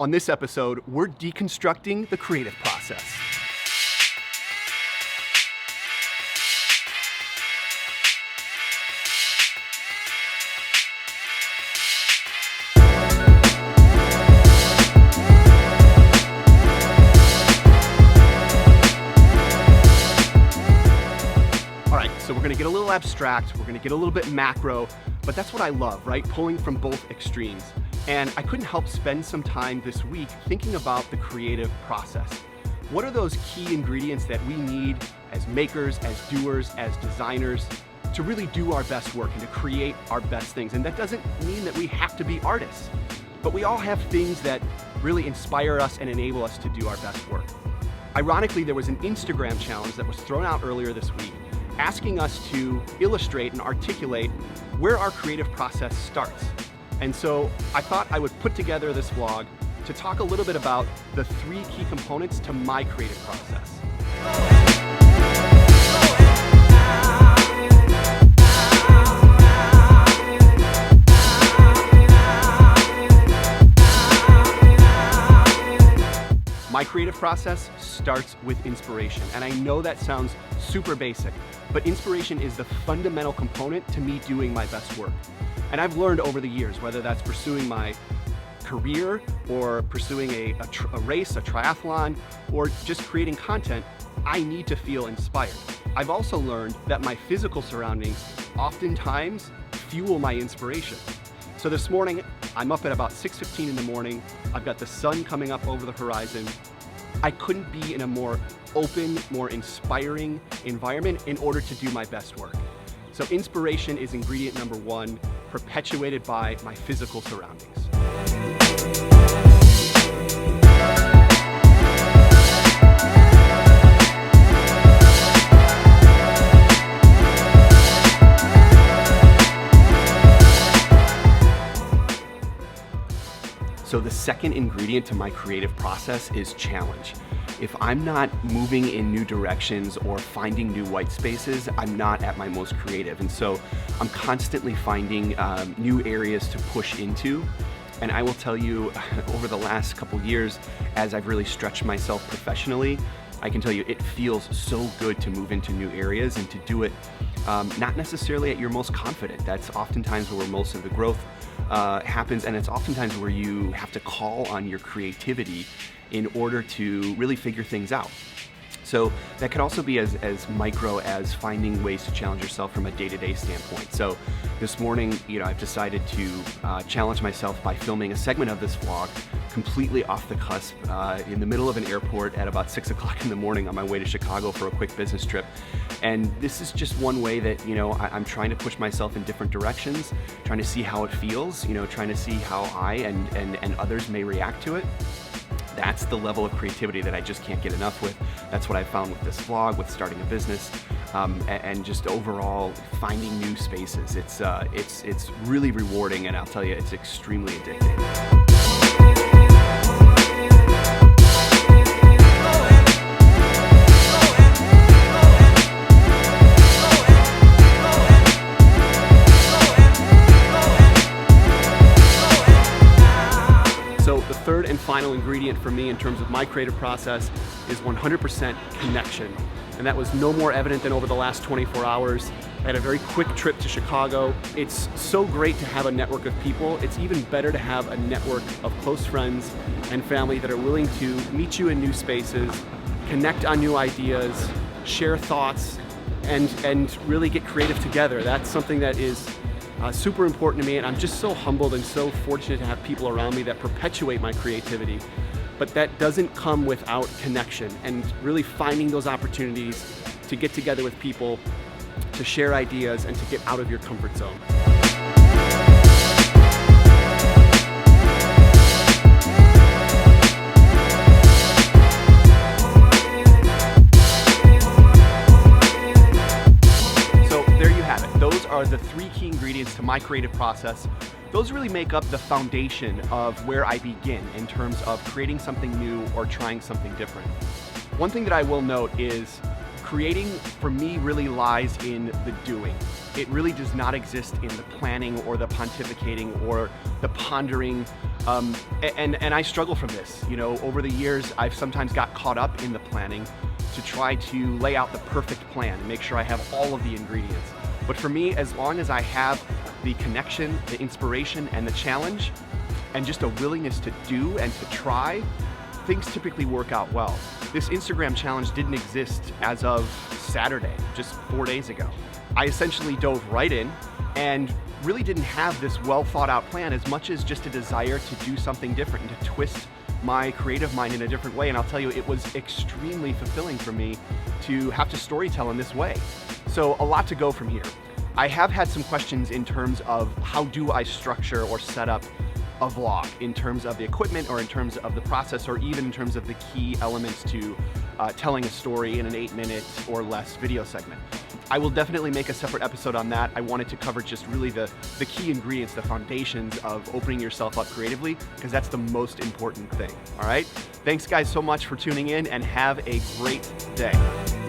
On this episode, we're deconstructing the creative process. So we're gonna get a little abstract, we're gonna get a little bit macro, but that's what I love, right? Pulling from both extremes. And I couldn't help spend some time this week thinking about the creative process. What are those key ingredients that we need as makers, as doers, as designers to really do our best work and to create our best things? And that doesn't mean that we have to be artists, but we all have things that really inspire us and enable us to do our best work. Ironically, there was an Instagram challenge that was thrown out earlier this week asking us to illustrate and articulate where our creative process starts. And so I thought I would put together this vlog to talk a little bit about the three key components to my creative process. My creative process starts with inspiration, and I know that sounds super basic, but inspiration is the fundamental component to me doing my best work. And I've learned over the years, whether that's pursuing my career or pursuing a race, a triathlon, or just creating content, I need to feel inspired. I've also learned that my physical surroundings oftentimes fuel my inspiration. So this morning, I'm up at about 6:15 in the morning. I've got the sun coming up over the horizon. I couldn't be in a more open, more inspiring environment in order to do my best work. So inspiration is ingredient number one, perpetuated by my physical surroundings. So the second ingredient to my creative process is challenge. If I'm not moving in new directions or finding new white spaces, I'm not at my most creative. And so I'm constantly finding new areas to push into. And I will tell you, over the last couple years, as I've really stretched myself professionally, I can tell you it feels so good to move into new areas and to do it not necessarily at your most confident. That's oftentimes where most of the growth happens, and it's oftentimes where you have to call on your creativity in order to really figure things out. So that could also be as micro as finding ways to challenge yourself from a day-to-day standpoint. So this morning, I've decided to challenge myself by filming a segment of this vlog completely off the cusp in the middle of an airport at about 6 o'clock in the morning on my way to Chicago for a quick business trip. And this is just one way that, I'm trying to push myself in different directions, trying to see how it feels, trying to see how I and others may react to it. That's the level of creativity that I just can't get enough with. That's what I found with this vlog, with starting a business, and just overall finding new spaces. It's really rewarding, and I'll tell you, it's extremely addicting. The third and final ingredient for me in terms of my creative process is 100% connection. And that was no more evident than over the last 24 hours. I had a very quick trip to Chicago. It's so great to have a network of people. It's even better to have a network of close friends and family that are willing to meet you in new spaces, connect on new ideas, share thoughts, and really get creative together. That's something that is super important to me, and I'm just so humbled and so fortunate to have people around me that perpetuate my creativity. But that doesn't come without connection and really finding those opportunities to get together with people, to share ideas, and to get out of your comfort zone. Those are the three key ingredients to my creative process. Those really make up the foundation of where I begin in terms of creating something new or trying something different. One thing that I will note is creating for me really lies in the doing. It really does not exist in the planning or the pontificating or the pondering And I struggle from this. You know, over the years, I've sometimes got caught up in the planning to try to lay out the perfect plan and make sure I have all of the ingredients. But for me, as long as I have the connection, the inspiration, and the challenge, and just a willingness to do and to try, things typically work out well. This Instagram challenge didn't exist as of Saturday, just 4 days ago. I essentially dove right in and really didn't have this well thought out plan as much as just a desire to do something different and to twist my creative mind in a different way. And I'll tell you, it was extremely fulfilling for me to have to storytell in this way. So a lot to go from here. I have had some questions in terms of how do I structure or set up a vlog in terms of the equipment or in terms of the process or even in terms of the key elements to telling a story in an 8-minute or less video segment. I will definitely make a separate episode on that. I wanted to cover just really the key ingredients, the foundations of opening yourself up creatively, because that's the most important thing, all right? Thanks guys so much for tuning in and have a great day.